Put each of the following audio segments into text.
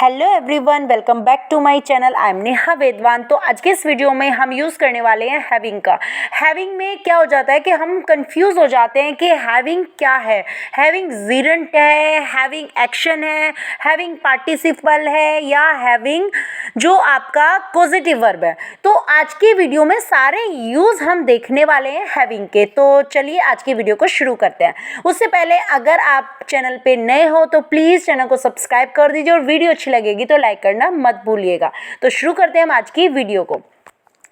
Hello everyone, welcome back to my channel. I am Neha Vedwan. तो आज के इस वीडियो में हम यूज़ करने वाले हैं हैविंग का। हैविंग में क्या हो जाता है कि हम कंफ्यूज हो जाते हैं कि हैविंग क्या है। हैविंग जीरेंट है, हैविंग एक्शन है, हैविंग पार्टिसिपल है या हैविंग जो आपका पॉजिटिव वर्ब है। तो आज की वीडियो में सारे यूज़ हम देखने वाले हैं हैविंग के। तो चलिए आज की वीडियो को शुरू करते हैं। उससे पहले अगर आप चैनल पे नए हो तो प्लीज़ चैनल को सब्सक्राइब कर दीजिए और वीडियो अच्छी लगेगी तो लाइक करना मत भूलिएगा। तो शुरू करते हैं हम आज की वीडियो को।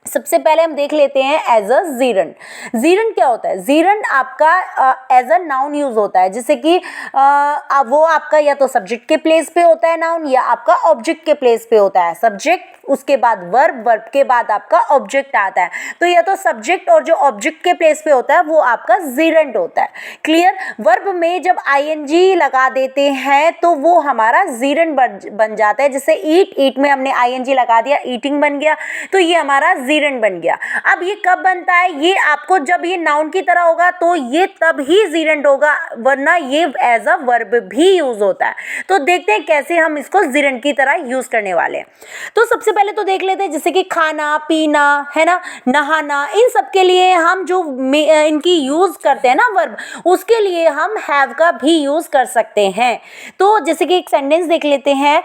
सबसे पहले हम देख लेते हैं एज अ जीरेंट। जीरेंट क्या होता है? जीरेंट आपका एज अ नाउन यूज होता है, जैसे कि वो आपका या तो सब्जेक्ट के प्लेस पे होता है नाउन, या आपका ऑब्जेक्ट के प्लेस पे होता है सब्जेक्ट, उसके बाद वर्ब, वर्ब के बाद आपका ऑब्जेक्ट आता है। तो या तो सब्जेक्ट और जो ऑब्जेक्ट के प्लेस पे होता है वो आपका जीरेंट होता है। क्लियर? वर्ब में जब आईएनजी लगा देते हैं तो वो हमारा जीरेंट बन जाता है। जैसे ईट, ईट में हमने आईएनजी लगा दिया, ईटिंग बन गया, तो ये हमारा जीरेंट बन गया। अब ये कब बनता है? ये आपको जब ये नाउन की तरह होगा तो ये तब ही जीरेंट होगा, वरना ये एज अ वर्ब भी यूज होता है। तो देखते हैं कैसे हम इसको जीरेंट की तरह यूज करने वाले हैं। तो सबसे पहले तो देख लेते हैं, जैसे कि खाना पीना है ना, नहाना, इन सब के लिए हम जो इनकी यूज करते हैं ना वर्ब, उसके लिए हम हैव का भी यूज कर सकते हैं। तो जैसे कि एक सेंटेंस देख लेते हैं,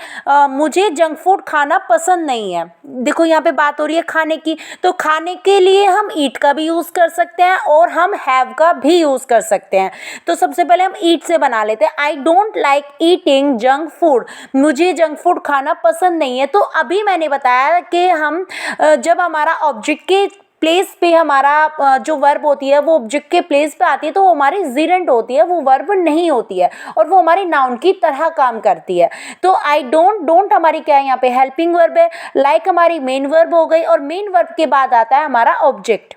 मुझे जंक फूड खाना पसंद नहीं है। देखो यहाँ पे बात हो रही है खाने की, तो खाने के लिए हम ईट का भी यूज कर सकते हैं और हम हैव का भी यूज कर सकते हैं। तो सबसे पहले हम ईट से बना लेते हैं। I don't like eating junk food. मुझे जंक फूड खाना पसंद नहीं है। तो अभी मैंने बताया कि हम जब हमारा ऑब्जेक्ट के प्लेस पे हमारा जो वर्ब होती है वो ऑब्जेक्ट के प्लेस पे आती है तो वो हमारी जीरेंट होती है, वो वर्ब नहीं होती है और वो हमारी नाउन की तरह काम करती है। तो आई डोंट, डोंट हमारी क्या है यहाँ पे? हेल्पिंग वर्ब है। लाइक हमारी मेन वर्ब हो गई और मेन वर्ब के बाद आता है हमारा ऑब्जेक्ट।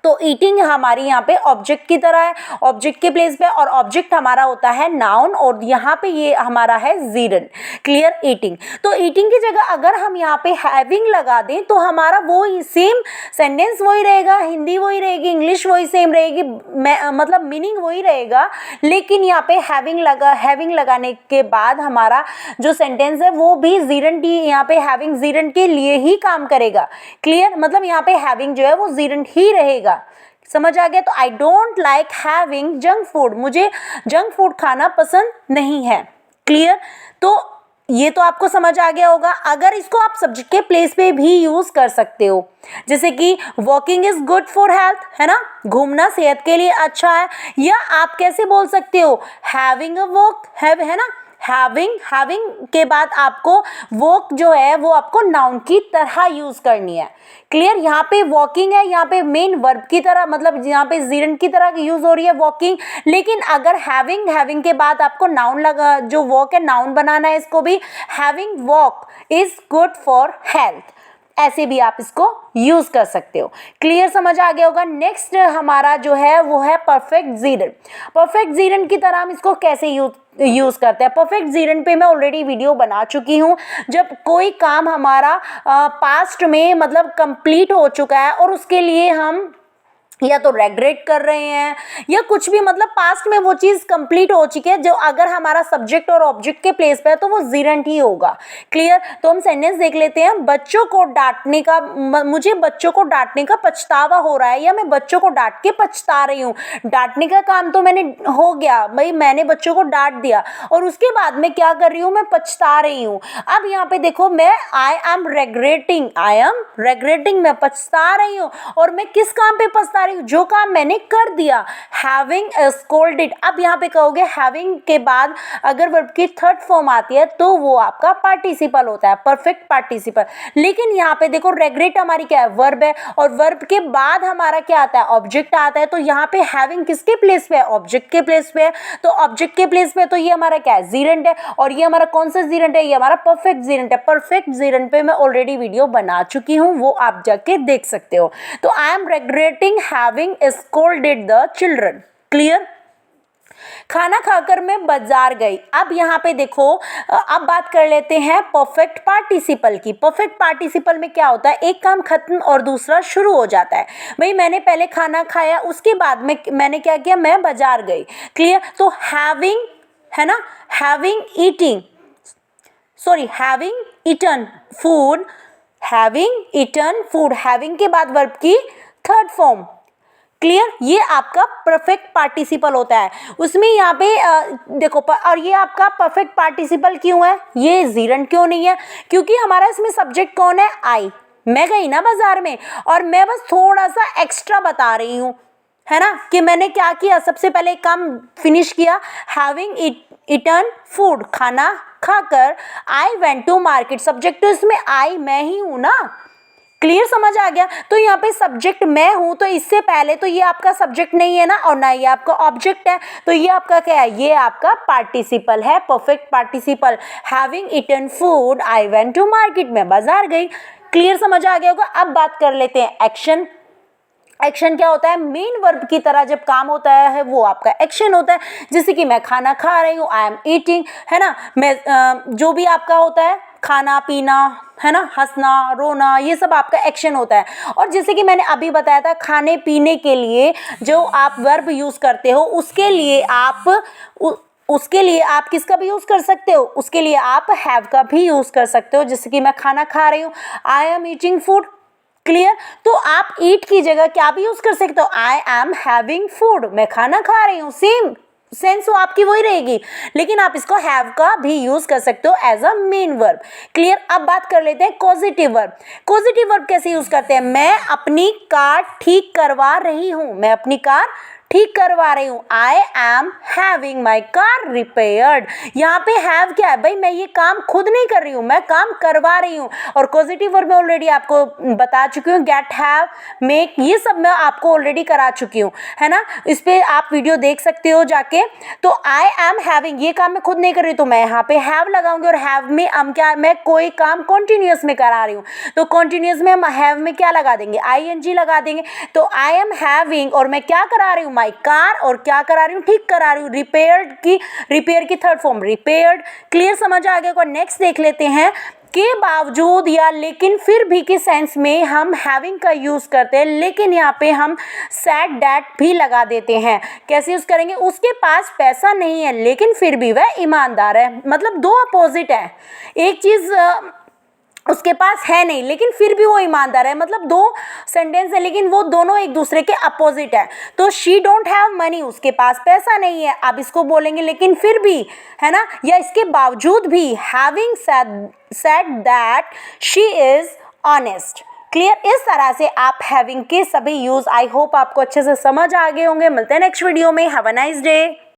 तो ईटिंग हमारी यहाँ पे ऑब्जेक्ट की तरह है, ऑब्जेक्ट के प्लेस पे, और ऑब्जेक्ट हमारा होता है नाउन और यहाँ पे ये हमारा है जीरेंट। क्लियर? ईटिंग। तो ईटिंग की जगह अगर हम यहाँ पे हैविंग लगा दें तो हमारा वो सेम सेंटेंस वही रहेगा, हिंदी वही रहेगी, इंग्लिश वही सेम रहेगी, मतलब मीनिंग वही रहेगा, लेकिन यहाँ पे हैविंग लगाने के बाद हमारा जो सेंटेंस है वो भी जीरेंट ही, यहाँ पे हैविंग जीरेंट के लिए ही काम करेगा। क्लियर? मतलब यहाँ पे हैविंग जो है वो जीरेंट ही रहेगा। समझ आ गया? तो I don't like having junk food. मुझे जंक फूड खाना पसंद नहीं है। क्लियर? तो ये तो आपको समझ आ गया होगा। अगर इसको आप सब्जेक्ट के प्लेस पे भी यूज कर सकते हो, जैसे कि walking is good for health, है ना, घूमना सेहत के लिए अच्छा है। या आप कैसे बोल सकते हो? हैविंग अ वॉक, है ना, हैविंग के बाद आपको वॉक जो है वो आपको नाउन की तरह यूज करनी है। क्लियर? यहाँ पे वॉकिंग है, यहाँ पे मेन वर्ब की तरह, मतलब यहाँ पे जीरेंट की तरह यूज हो रही है वॉकिंग। लेकिन अगर हैविंग के बाद आपको नाउन लगा, जो वॉक है नाउन बनाना है इसको भी, having walk is good for health, ऐसे भी आप इसको यूज कर सकते हो। क्लियर? समझ आ गया होगा। नेक्स्ट हमारा जो है वो है परफेक्ट जीरेंट। परफेक्ट जीरेंट की तरह हम इसको कैसे यूज करते हैं? परफेक्ट जीरेंट पे मैं ऑलरेडी वीडियो बना चुकी हूँ। जब कोई काम हमारा पास्ट में मतलब कंप्लीट हो चुका है और उसके लिए हम या तो रेग्रेट कर रहे हैं या कुछ भी, मतलब पास्ट में वो चीज़ कंप्लीट हो चुकी है, जो अगर हमारा सब्जेक्ट और ऑब्जेक्ट के प्लेस पे है तो वो जीरेंट ही होगा। क्लियर? तो हम सेंटेंस देख लेते हैं। बच्चों को डांटने का, मुझे बच्चों को डांटने का पछतावा हो रहा है, या मैं बच्चों को डांट के पछता रही हूँ। डांटने का काम तो मैंने हो गया भाई, मैंने बच्चों को डांट दिया और उसके बाद में क्या कर रही हूँ? मैं पछता रही हूँ। अब यहाँ पे देखो, मैं आई एम रेग्रेटिंग, मैं पछता रही हूँ। और मैं किस काम पे पछता, जो काम मैंने कर दिया, हैविंग स्कोल्डेड। अब यहाँ पे कहोगे हैविंग के बाद अगर वर्ब की थर्ड फॉर्म आती है तो वो आपका पार्टिसिपल होता है, परफेक्ट पार्टिसिपल। लेकिन यहाँ पे देखो रेग्रेट हमारी क्या है? वर्ब है, और वर्ब के बाद हमारा क्या आता है? ऑब्जेक्ट आता है। तो यहाँ पे हैविंग किसके प्लेस पे है? ऑब्जेक्ट के प्लेस पे है। तो ऑब्जेक्ट के प्लेस पे तो ये हमारा क्या है? जीरेंट है। और ये हमारा कौन सा जीरेंट है? ये हमारा परफेक्ट जीरेंट है। परफेक्ट जीरेंट पे मैं ऑलरेडी वीडियो बना चुकी हूँ, वो आप जाके देख सकते हो। तो I am regretting having scolded the children. Clear? खाना खाकर मैं बाजार गई। अब यहाँ पे देखो, अब बात कर लेते हैं परफेक्ट पार्टिसिपल की। परफेक्ट पार्टिसिपल में क्या होता है? एक काम खत्म और दूसरा शुरू हो जाता है। भाई मैंने पहले खाना खाया, उसके बाद में मैंने क्या किया? मैं बाजार गई। क्लियर? तो हैविंग, है ना, having eating, sorry, having eaten food, having eaten food, having के बाद वर्ब की थर्ड फॉर्म। क्लियर, ये आपका परफेक्ट पार्टिसिपल होता है। उसमें यहाँ पे देखो और ये आपका परफेक्ट पार्टिसिपल क्यों है, ये जीरंट क्यों नहीं है, क्योंकि हमारा इसमें सब्जेक्ट कौन है, आई। मैं गई ना बाजार में और मैं बस थोड़ा सा एक्स्ट्रा बता रही हूँ, है ना, कि मैंने क्या किया, सबसे पहले एक काम फिनिश किया, हैविंग ईटन फूड, खाना खाकर, I went to market, subject तो इसमें आई, मैं ही हूँ ना। क्लियर, समझ आ गया। तो यहाँ पे सब्जेक्ट मैं हूं, तो इससे पहले तो ये आपका सब्जेक्ट नहीं है ना, और ना ये आपका ऑब्जेक्ट है, तो ये आपका क्या है, ये आपका पार्टिसिपल है, perfect participle. Having eaten food, I went to market, मैं बाजार गई। क्लियर, समझ आ गया होगा। अब बात कर लेते हैं एक्शन। एक्शन क्या होता है, मेन वर्ब की तरह जब काम होता है वो आपका एक्शन होता है। जैसे कि मैं खाना खा रही हूँ, आई एम ईटिंग, है ना, मैं जो भी आपका होता है, खाना पीना, है ना, हंसना रोना, ये सब आपका एक्शन होता है। और जैसे कि मैंने अभी बताया था, खाने पीने के लिए जो आप वर्ब यूज़ करते हो, उसके लिए आप किसका भी यूज़ कर सकते हो, उसके लिए आप हैव का भी यूज़ कर सकते हो। जैसे कि मैं खाना खा रही हूँ, I am eating food. Clear, तो आप ईट की जगह क्या भी यूज कर सकते हो, आई एम हैविंग फूड, मैं खाना खा रही हूँ, सेम सेंस आपकी वही रहेगी, लेकिन आप इसको हैव का भी यूज कर सकते हो as a main verb. Clear, अब बात कर लेते हैं कॉजेटिव वर्ब। कॉजेटिव वर्ब कैसे यूज करते हैं, मैं अपनी कार ठीक करवा रही हूँ, मैं अपनी कार ठीक करवा रही हूँ, I am having my car repaired. यहाँ पे हैव क्या है भाई, मैं ये काम खुद नहीं कर रही हूँ, मैं काम करवा रही हूँ। और पॉजिटिव वर्ब में ऑलरेडी आपको बता चुकी हूँ, गेट, हैव, मेक, ये सब मैं आपको ऑलरेडी करा चुकी हूँ, है ना, इस पे आप वीडियो देख सकते हो जाके। तो आई एम हैविंग, ये काम मैं खुद नहीं कर रही हूँ, तो मैं यहाँ पे हैव लगाऊंगी, और हैव में हम क्या, मैं कोई काम कॉन्टिन्यूस में करा रही हूँ, तो कॉन्टिन्यूस में हम हैव में क्या लगा देंगे, ING लगा देंगे। तो आई एम हैविंग, और मैं क्या करा रही हूँ, माई कार, और क्या करा रही हूँ, ठीक करा रही हूँ, रिपेयर की थर्ड फॉर्म रिपेयर्ड। क्लियर, समझ आ गया। नेक्स्ट देख लेते हैं, के बावजूद या लेकिन फिर भी के सेंस में हम हैविंग का यूज करते हैं, लेकिन यहाँ पे हम सैड डैट भी लगा देते हैं। कैसे यूज करेंगे, उसके पास पैसा नहीं है लेकिन फिर भी वह ईमानदार है, मतलब दो अपोजिट है। एक चीज उसके पास है नहीं लेकिन फिर भी वो ईमानदार है, मतलब दो सेंटेंस है लेकिन वो दोनों एक दूसरे के अपोजिट है। तो शी डोंट हैव मनी, उसके पास पैसा नहीं है, अब इसको बोलेंगे लेकिन फिर भी, है ना, या इसके बावजूद भी, having said that she is honest. Clear, इस तरह से आप हैविंग के सभी यूज, आई होप आपको अच्छे से समझ आ गए होंगे। मिलते हैं नेक्स्ट वीडियो में। Have a nice day.